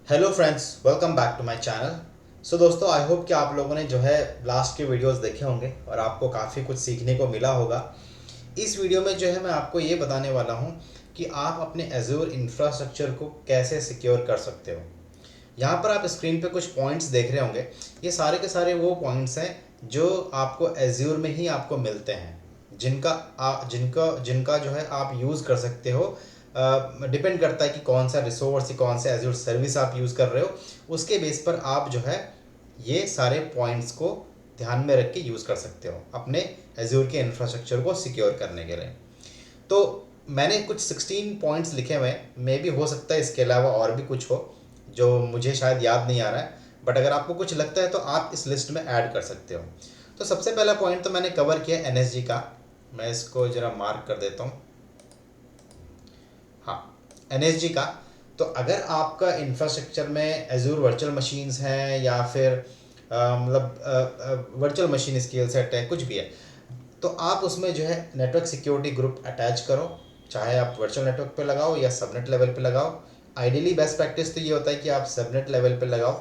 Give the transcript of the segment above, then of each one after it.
Hello friends, welcome back to my channel. So दोस्तों, I hope कि आप लोगों ने जो है लास्ट के वीडियोस देखे होंगे और आपको काफ़ी कुछ सीखने को मिला होगा। इस वीडियो में जो है मैं आपको ये बताने वाला हूँ कि आप अपने एज्योर इंफ्रास्ट्रक्चर को कैसे सिक्योर कर सकते हो। यहाँ पर आप स्क्रीन पे कुछ पॉइंट्स देख रहे होंगे। ये सारे के सारे वो पॉइंट्स हैं जो आपको एज्योर में ही आपको मिलते हैं, जिनका जो है आप यूज़ कर सकते हो। डिपेंड करता है कि कौन सा रिसोर्स या कौन सा एज्योर सर्विस आप यूज़ कर रहे हो। उसके बेस पर आप जो है ये सारे पॉइंट्स को ध्यान में रख के यूज़ कर सकते हो अपने एज्योर के इंफ्रास्ट्रक्चर को सिक्योर करने के लिए। तो मैंने कुछ 16 पॉइंट्स लिखे हुए हैं, मे भी हो सकता है इसके अलावा और भी कुछ हो जो मुझे शायद याद नहीं आ रहा है। बट अगर आपको कुछ लगता है तो आप इस लिस्ट में ऐड कर सकते हो। तो सबसे पहला पॉइंट तो मैंने कवर किया एनएसजी का। मैं इसको ज़रा मार्क कर देता हूँ। हाँ, एनएसजी का। तो अगर आपका इंफ्रास्ट्रक्चर में एजूर वर्चुअल मशीन्स हैं या फिर मतलब वर्चुअल मशीन स्केल सेट है, कुछ भी है, तो आप उसमें जो है नेटवर्क सिक्योरिटी ग्रुप अटैच करो। चाहे आप वर्चुअल नेटवर्क पे लगाओ या सबनेट लेवल पे लगाओ। आइडियली बेस्ट प्रैक्टिस तो ये होता है कि आप सबनेट लेवल पे लगाओ,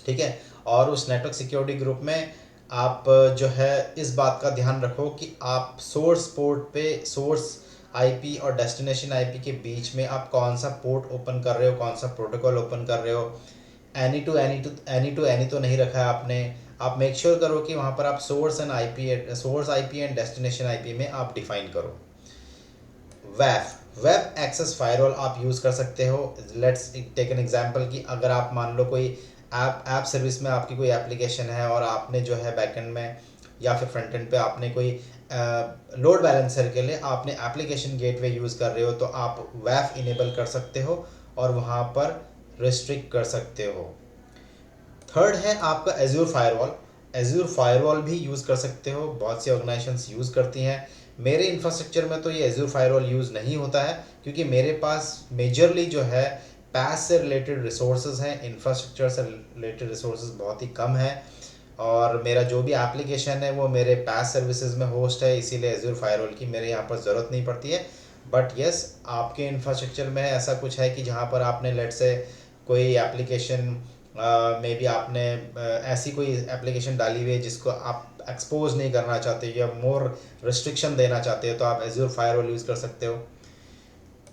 ठीक है। और उस नेटवर्क सिक्योरिटी ग्रुप में आप जो है इस बात का ध्यान रखो कि आप सोर्स पोर्ट पे सोर्स आईपी और डेस्टिनेशन आईपी के बीच में आप कौन सा पोर्ट ओपन कर रहे हो, कौन सा प्रोटोकॉल ओपन कर रहे हो। एनी तो नहीं रखा है आपने। आप मेक श्योर करो कि वहाँ पर आप source IP and destination IP में आप डिफाइन करो। वेब एक्सेस फायरवॉल आप यूज़ कर सकते हो। लेट्स टेक एन एग्जांपल कि अगर आप मान लो कोई ऐप सर्विस में आपकी कोई एप्लीकेशन है और आपने जो है बैकएंड में या फिर फ्रंट एंड पे आपने कोई लोड बैलेंसर के लिए आपने एप्लीकेशन गेटवे यूज़ कर रहे हो, तो आप वेफ इनेबल कर सकते हो और वहाँ पर रिस्ट्रिक्ट कर सकते हो। थर्ड है आपका एज्योर फायरवॉल। एज्योर फायरवॉल भी यूज़ कर सकते हो, बहुत सी ऑर्गेनाइजेशंस यूज़ करती हैं। मेरे इंफ्रास्ट्रक्चर में तो ये एज्योर फायरवॉल यूज़ नहीं होता है, क्योंकि मेरे पास मेजरली जो है पैस से रिलेटेड रिसोर्सेज हैं, इंफ्रास्ट्रक्चर से रिलेटेड रिसोर्सेज बहुत ही कम है। और मेरा जो भी एप्लीकेशन है वो मेरे पैस सर्विसेज में होस्ट है, इसीलिए एज्योर फायरवॉल की मेरे यहाँ पर ज़रूरत नहीं पड़ती है। बट यस, आपके इंफ्रास्ट्रक्चर में ऐसा कुछ है कि जहाँ पर आपने लेट से कोई एप्लीकेशन मे बी आपने ऐसी कोई एप्लीकेशन डाली हुई है जिसको आप एक्सपोज नहीं करना चाहते या मोर रिस्ट्रिक्शन देना चाहते हो, तो आप एज्योर फायरवॉल यूज़ कर सकते हो।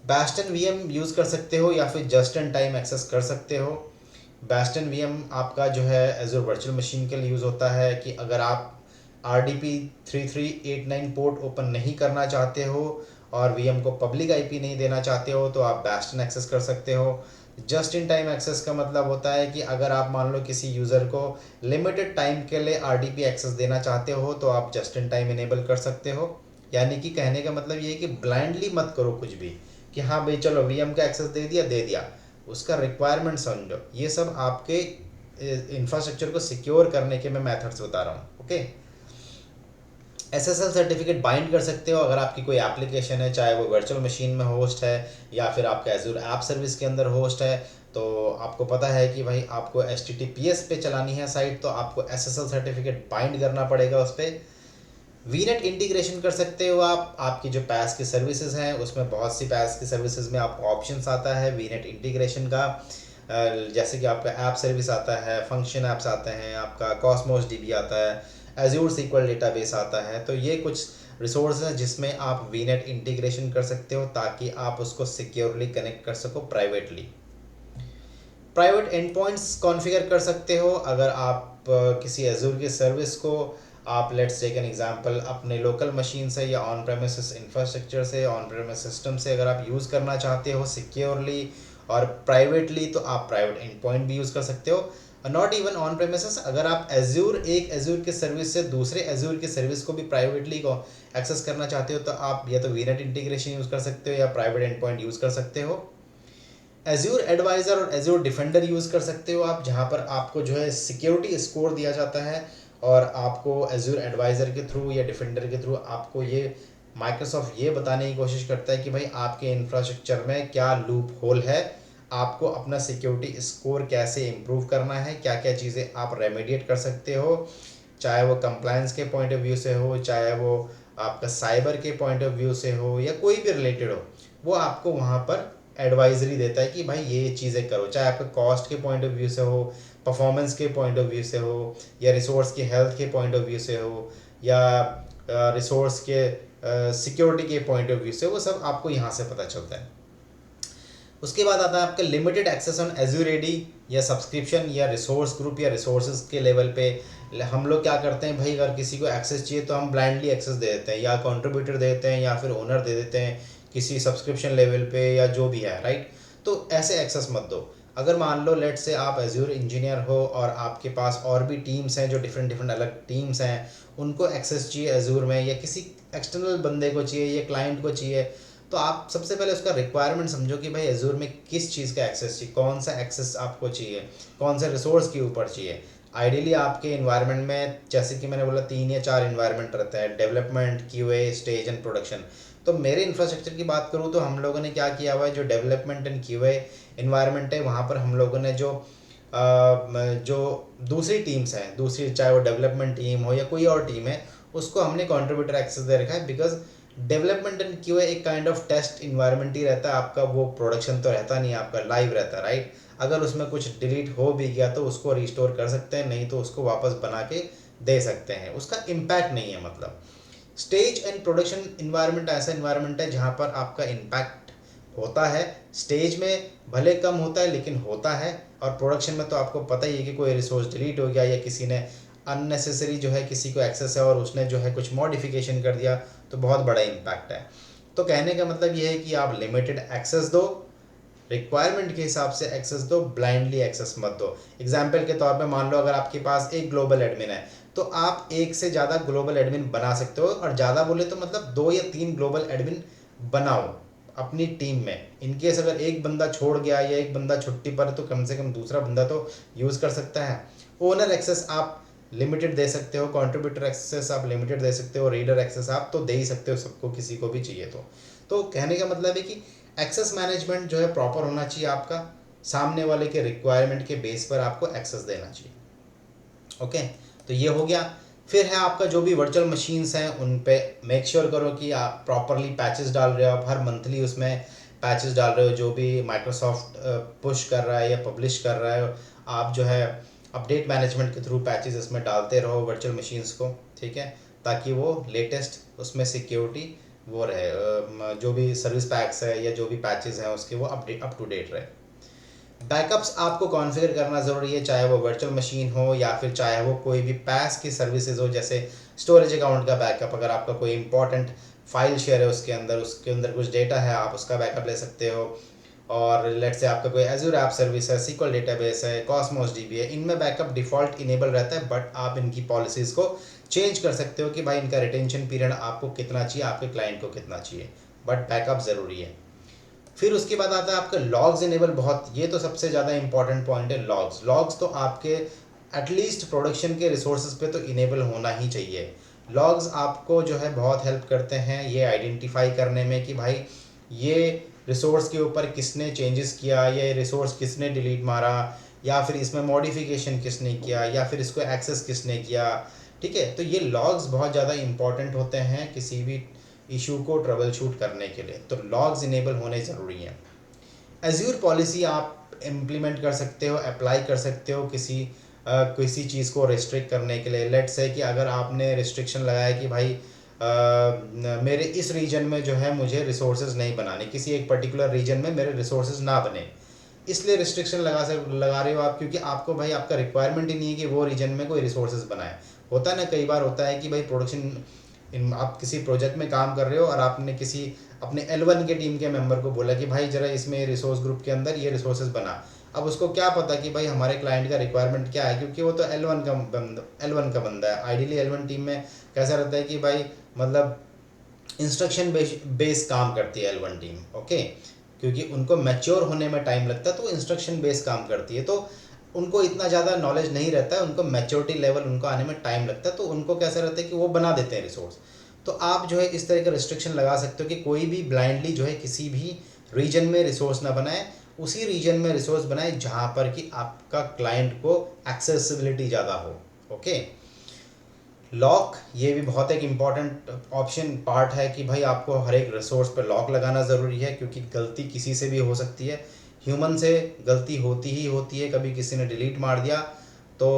बैस्टन वीएम यूज़ कर सकते हो या फिर जस्ट इन टाइम एक्सेस कर सकते हो। बैस्टन वीएम आपका जो है एज्योर वर्चुअल मशीन के लिए यूज़ होता है कि अगर आप RDP3389 पोर्ट ओपन नहीं करना चाहते हो और वीएम को पब्लिक आईपी नहीं देना चाहते हो, तो आप बैस्टन एक्सेस कर सकते हो। जस्ट इन टाइम एक्सेस का मतलब होता है कि अगर आप मान लो किसी यूज़र को लिमिटेड टाइम के लिए RDP एक्सेस देना चाहते हो, तो आप जस्ट इन टाइम इनेबल कर सकते हो। यानी कि कहने का मतलब ये है कि ब्लाइंडली मत करो कुछ भी कि हाँ भाई चलो वीएम का एक्सेस दे दिया। उसका रिक्वायरमेंट समझो। ये सब आपके इंफ्रास्ट्रक्चर को सिक्योर करने के मैं मेथड्स बता रहा हूँ, ओके। SSL सर्टिफिकेट बाइंड कर सकते हो अगर आपकी कोई एप्लीकेशन है, चाहे वो वर्चुअल मशीन में होस्ट है या फिर आपका एजूर ऐप सर्विस के अंदर होस्ट है। तो आपको पता है कि भाई आपको HTTPS पे चलानी है साइट, तो आपको SSL सर्टिफिकेट बाइंड करना पड़ेगा उस पर। वीनेट इंटीग्रेशन कर सकते हो आप। आपकी जो पैस की सर्विसेज हैं उसमें बहुत सी पैस की सर्विसेज में आपको ऑप्शंस आता है वीनेट इंटीग्रेशन का। जैसे कि आपका ऐप सर्विस आता है, फंक्शन ऐप्स आते हैं, आपका कॉस्मोस डीबी आता है, एज्योर सीक्वल डेटाबेस आता है। तो ये कुछ रिसोर्स हैं जिसमें आप वीनेट इंटीग्रेशन कर सकते हो ताकि आप उसको सिक्योरली कनेक्ट कर सको privately. Private and points configure कर सकते हो अगर आप किसी एजूर की सर्विस को आप लेट्स टेक एन एग्जांपल अपने लोकल मशीन से या ऑन प्रेमिसेस इंफ्रास्ट्रक्चर से, ऑन प्रेमिस सिस्टम से अगर आप यूज़ करना चाहते हो सिक्योरली और प्राइवेटली, तो आप प्राइवेट एंड पॉइंट भी यूज़ कर सकते हो। नॉट इवन ऑन प्रेमिसेस, अगर आप एक एजूर की सर्विस से दूसरे एजूर की सर्विस को भी प्राइवेटली को एक्सेस करना चाहते हो, तो आप या तो वीनेट इंटीग्रेशन यूज़ कर सकते हो या प्राइवेट एंड पॉइंट यूज़ कर सकते हो। एज्योर एडवाइज़र और एज्योर डिफेंडर यूज़ कर सकते हो आप, जहाँ पर आपको जो है सिक्योरिटी स्कोर दिया जाता है और आपको एज्योर एडवाइज़र के थ्रू या डिफेंडर के थ्रू आपको ये माइक्रोसॉफ्ट ये बताने की कोशिश करता है कि भाई आपके इंफ्रास्ट्रक्चर में क्या लूप होल है, आपको अपना सिक्योरिटी स्कोर कैसे इम्प्रूव करना है, क्या क्या चीज़ें आप रेमेडिएट कर सकते हो। चाहे वो कंप्लायंस के पॉइंट ऑफ व्यू से हो, चाहे वो आपका साइबर के पॉइंट ऑफ व्यू से हो या कोई भी रिलेटेड हो, वो आपको वहाँ पर एडवाइजरी देता है कि भाई ये चीज़ें करो, चाहे आपके कॉस्ट के पॉइंट ऑफ व्यू से हो, परफॉर्मेंस के पॉइंट ऑफ व्यू से हो, या रिसोर्स की हेल्थ के पॉइंट ऑफ व्यू से हो, या रिसोर्स के सिक्योरिटी के पॉइंट ऑफ व्यू से, वो सब आपको यहाँ से पता चलता है। उसके बाद आता है आपका limited access on Azure AD या सब्सक्रिप्शन या रिसोर्स ग्रुप या रिसोर्सेज के लेवल पे। हम लोग क्या करते हैं भाई, अगर किसी को एक्सेस चाहिए तो हम ब्लाइंडली एक्सेस दे देते हैं, या कंट्रीब्यूटर दे देते हैं या फिर ओनर दे देते हैं किसी सब्सक्रिप्शन लेवल पे या जो भी है, राइट। तो ऐसे एक्सेस मत दो। अगर मान लो लेट से आप एज्यूर इंजीनियर हो और आपके पास और भी टीम्स हैं जो डिफरेंट अलग टीम्स हैं, उनको एक्सेस चाहिए एज्यूर में, या किसी एक्सटर्नल बंदे को चाहिए या क्लाइंट को चाहिए, तो आप सबसे पहले उसका रिक्वायरमेंट समझो कि भाई एज्योर में किस चीज़ का एक्सेस चाहिए, कौन सा एक्सेस आपको चाहिए, कौन से रिसोर्स के ऊपर चाहिए। आइडियली आपके इन्वायरमेंट में, जैसे कि मैंने बोला 3 या 4 इन्वायरमेंट रहता है, development, QA, stage and production. तो मेरे इंफ्रास्ट्रक्चर की बात करूँ तो हम लोगों ने क्या किया हुआ है, जो डेवलपमेंट एंड क्यूए इन्वायरमेंट है वहाँ पर हम लोगों ने जो दूसरी टीम्स हैं, दूसरी चाहे वो डेवलपमेंट टीम हो या कोई और टीम है, उसको हमने कंट्रीब्यूटर एक्सेस दे रखा है। बिकॉज डेवलपमेंट एंड क्यूए एक काइंड ऑफ टेस्ट इन्वायरमेंट ही रहता है आपका, वो प्रोडक्शन तो रहता नहीं, आपका लाइव रहता है, राइट। अगर उसमें कुछ डिलीट हो भी गया तो उसको रिस्टोर कर सकते हैं, नहीं तो उसको वापस बना के दे सकते हैं, उसका इम्पैक्ट नहीं है। मतलब स्टेज एंड प्रोडक्शन इन्वायरमेंट ऐसा इन्वायरमेंट है जहाँ पर आपका इम्पैक्ट होता है। स्टेज में भले कम होता है लेकिन होता है, और प्रोडक्शन में तो आपको पता ही है कि कोई रिसोर्स डिलीट हो गया या किसी ने अननेसेसरी जो है किसी को एक्सेस है और उसने जो है कुछ मॉडिफिकेशन कर दिया, तो बहुत बड़ा इम्पैक्ट है। तो कहने का मतलब ये है कि आप लिमिटेड एक्सेस दो, रिक्वायरमेंट के हिसाब से एक्सेस दो, ब्लाइंडली एक्सेस मत दो। एग्जाम्पल के तौर पे मान लो अगर आपके पास एक ग्लोबल एडमिन है, तो आप एक से ज़्यादा ग्लोबल एडमिन बना सकते हो, और ज़्यादा बोले तो मतलब 2 या 3 ग्लोबल एडमिन बनाओ अपनी टीम में। इनकेस अगर एक बंदा छोड़ गया या एक बंदा छुट्टी पर है तो कम से कम दूसरा बंदा तो यूज़ कर सकता है। ओनर एक्सेस आप लिमिटेड दे सकते हो, कंट्रीब्यूटर एक्सेस आप लिमिटेड दे सकते हो, रीडर एक्सेस आप तो दे ही सकते हो सबको, किसी को भी चाहिए तो कहने का मतलब है कि एक्सेस मैनेजमेंट जो है प्रॉपर होना चाहिए आपका, सामने वाले के रिक्वायरमेंट के बेस पर आपको एक्सेस देना चाहिए। ओके, तो ये हो गया। फिर है आपका जो भी वर्चुअल मशीन्स हैं उन पे मेक श्योर करो कि आप प्रॉपरली पैचेस डाल रहे हो, आप हर मंथली उसमें पैचेस डाल रहे हो, जो भी माइक्रोसॉफ्ट पुश कर रहा है या पब्लिश कर रहा है, आप जो है अपडेट मैनेजमेंट के थ्रू पैचेस इसमें डालते रहो वर्चुअल मशीन्स को, ठीक है, ताकि वो लेटेस्ट उसमें सिक्योरिटी वो रहे, जो भी सर्विस पैक्स है या जो भी पैचेस हैं उसके वो अपडेट अप टू डेट रहे। बैकअप्स आपको कॉन्फ़िगर करना ज़रूरी है, चाहे वो वर्चुअल मशीन हो या फिर चाहे वो कोई भी पैस की सर्विसेज हो, जैसे स्टोरेज अकाउंट का बैकअप। अगर आपका कोई इंपॉर्टेंट फाइल शेयर है उसके अंदर कुछ डेटा है, आप उसका बैकअप ले सकते हो। और लेट से आपका कोई एज्योर ऐप सर्विस है, SQL डेटाबेस है, कॉस्मोस DB है, इनमें बैकअप डिफ़ॉल्ट इनेबल रहता है, बट आप इनकी पॉलिसीज़ को चेंज कर सकते हो कि भाई इनका रिटेंशन पीरियड आपको कितना चाहिए, आपके क्लाइंट को कितना चाहिए, बट बैकअप ज़रूरी है। फिर उसके बाद आता है आपका लॉग्स इनेबल, बहुत ये तो सबसे ज़्यादा इंपॉर्टेंट पॉइंट है। लॉग्स तो आपके एटलीस्ट प्रोडक्शन के रिसोर्सेज पे तो इनेबल होना ही चाहिए। लॉग्स आपको जो है बहुत हेल्प करते हैं ये आइडेंटिफाई करने में कि भाई ये रिसोर्स के ऊपर किसने चेंजेस किया, ये रिसोर्स किसने डिलीट मारा, या फिर इसमें मॉडिफिकेशन किसने किया, या फिर इसको एक्सेस किसने किया, ठीक है। तो ये लॉग्स बहुत ज़्यादा इंपॉर्टेंट होते हैं किसी भी इशू को ट्रबल शूट करने के लिए, तो लॉग्स इनेबल होने ज़रूरी हैं। एज्योर पॉलिसी आप इम्प्लीमेंट कर सकते हो, अप्लाई कर सकते हो किसी चीज़ को रिस्ट्रिक्ट करने के लिए। लेट्स से कि अगर आपने रिस्ट्रिक्शन लगाया कि भाई मेरे इस रीजन में जो है मुझे रिसोर्सेज नहीं बनाने, किसी एक पर्टिकुलर रीजन में मेरे रिसोर्सेज ना बने, इसलिए रिस्ट्रिक्शन लगा रहे हो आप, क्योंकि आपको भाई आपका रिक्वायरमेंट ही नहीं है कि वो रीजन में कोई रिसोर्सेज बनाए। होता है ना, कई बार होता है कि भाई आप किसी प्रोजेक्ट में काम कर रहे हो और आपने किसी अपने L1 के टीम के मेंबर को बोला कि भाई जरा इसमें रिसोर्स ग्रुप के अंदर ये रिसोर्सेज बना। अब उसको क्या पता कि भाई हमारे क्लाइंट का रिक्वायरमेंट क्या है, क्योंकि वो तो L1 का बंदा है। आइडियली L1 टीम में कैसा रहता है कि भाई मतलब इंस्ट्रक्शन बेस काम करती है L1 टीम, ओके, क्योंकि उनको मैच्योर होने में टाइम लगता है, तो इंस्ट्रक्शन बेस काम करती है, तो उनको इतना ज़्यादा नॉलेज नहीं रहता है, उनको मैच्योरिटी लेवल उनको आने में टाइम लगता है, तो उनको कैसा रहता है कि वो बना देते हैं रिसोर्स। तो आप जो है इस तरह का रिस्ट्रिक्शन लगा सकते हो कि कोई भी ब्लाइंडली जो है किसी भी रीजन में रिसोर्स ना बनाए, उसी रीजन में रिसोर्स बनाए जहाँ पर कि आपका क्लाइंट को एक्सेसिबिलिटी ज़्यादा हो, ओके। लॉक, ये भी बहुत एक इम्पॉर्टेंट ऑप्शन पार्ट है कि भाई आपको हर एक रिसोर्स पे लॉक लगाना ज़रूरी है, क्योंकि गलती किसी से भी हो सकती है। ह्यूमन से गलती होती ही होती है, कभी किसी ने डिलीट मार दिया तो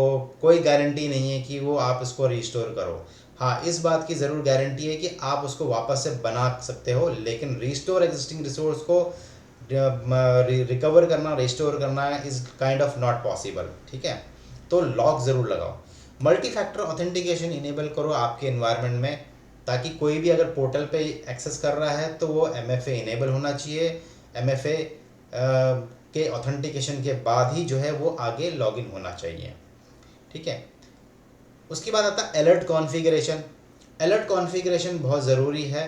कोई गारंटी नहीं है कि वो आप इसको रिस्टोर करो। हाँ, इस बात की ज़रूर गारंटी है कि आप उसको वापस से बना सकते हो, लेकिन रिस्टोर एग्जिस्टिंग रिसोर्स को रिकवर करना, रिस्टोर करना is kind of not possible. ठीक है, तो लॉक ज़रूर लगाओ। मल्टी फैक्टर ऑथेंटिकेशन इनेबल करो आपके एनवायरनमेंट में, ताकि कोई भी अगर पोर्टल पे एक्सेस कर रहा है तो वो MFA इनेबल होना चाहिए। MFA के ऑथेंटिकेशन के बाद ही जो है वो आगे लॉगिन होना चाहिए। ठीक है, उसके बाद आता है अलर्ट कॉन्फ़िगरेशन। अलर्ट कॉन्फ़िगरेशन बहुत ज़रूरी है।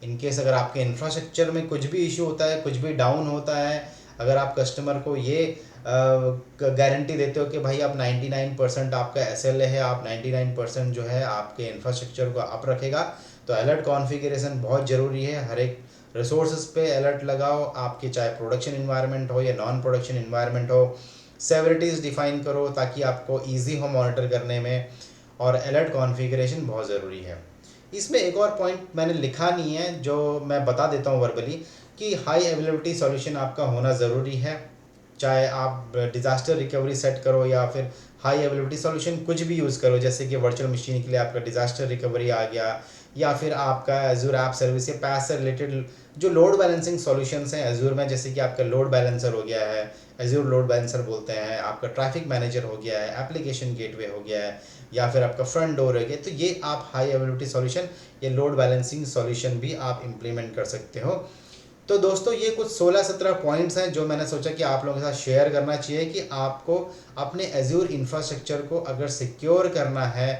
इन केस अगर आपके इंफ्रास्ट्रक्चर में कुछ भी इशू होता है, कुछ भी डाउन होता है, अगर आप कस्टमर को ये गारंटी देते हो कि भाई आप 99% आपका SLA है, आप 99% जो है आपके इंफ्रास्ट्रक्चर को अप रखेगा, तो अलर्ट कॉन्फ़िगरेशन बहुत ज़रूरी है। हर एक रिसोर्सेज पे अलर्ट लगाओ, आपके चाहे प्रोडक्शन इन्वायरमेंट हो या नॉन प्रोडक्शन इन्वायरमेंट हो। सेवरिटीज़ डिफ़ाइन करो ताकि आपको ईजी हो मॉनिटर करने में, और अलर्ट कॉन्फ़िगरेशन बहुत ज़रूरी है। इसमें एक और पॉइंट मैंने लिखा नहीं है, जो मैं बता देता हूँ वर्बली, कि हाई अवेलेबिलिटी सॉल्यूशन आपका होना ज़रूरी है। चाहे आप डिज़ास्टर रिकवरी सेट करो या फिर हाई अवेलेबिलिटी सॉल्यूशन कुछ भी यूज़ करो, जैसे कि वर्चुअल मशीन के लिए आपका डिज़ास्टर रिकवरी आ गया, या फिर आपका एजूर ऐप सर्विस या पैस से रिलेटेड जो लोड बैलेंसिंग सॉल्यूशंस हैं एजूर में, जैसे कि आपका लोड बैलेंसर हो गया है, एजूर लोड बैलेंसर बोलते हैं, आपका ट्रैफिक मैनेजर हो गया है, एप्लीकेशन गेटवे हो गया है, या फिर आपका फ्रंट डोर हो गया, तो ये आप हाई अवेलेबिलिटी सॉल्यूशन या लोड बैलेंसिंग सॉल्यूशन भी आप इम्प्लीमेंट कर सकते हो। तो दोस्तों, ये कुछ 16-17 पॉइंट्स हैं जो मैंने सोचा कि आप लोगों के साथ शेयर करना चाहिए कि आपको अपने एज्योर इंफ्रास्ट्रक्चर को अगर सिक्योर करना है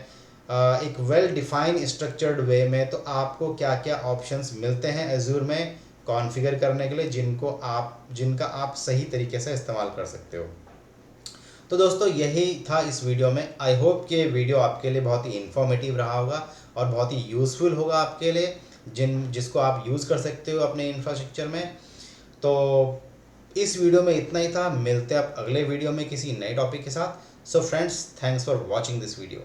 एक वेल डिफाइंड स्ट्रक्चर्ड वे में, तो आपको क्या क्या ऑप्शंस मिलते हैं एज्योर में कॉन्फ़िगर करने के लिए, जिनका आप सही तरीके से इस्तेमाल कर सकते हो। तो दोस्तों, यही था इस वीडियो में। आई होप कि वीडियो आपके लिए बहुत ही इन्फॉर्मेटिव रहा होगा और बहुत ही यूज़फुल होगा आपके लिए, जिसको आप यूज़ कर सकते हो अपने इंफ्रास्ट्रक्चर में। तो इस वीडियो में इतना ही था। मिलते हैं अब अगले वीडियो में किसी नए टॉपिक के साथ। So friends, thanks for watching this video.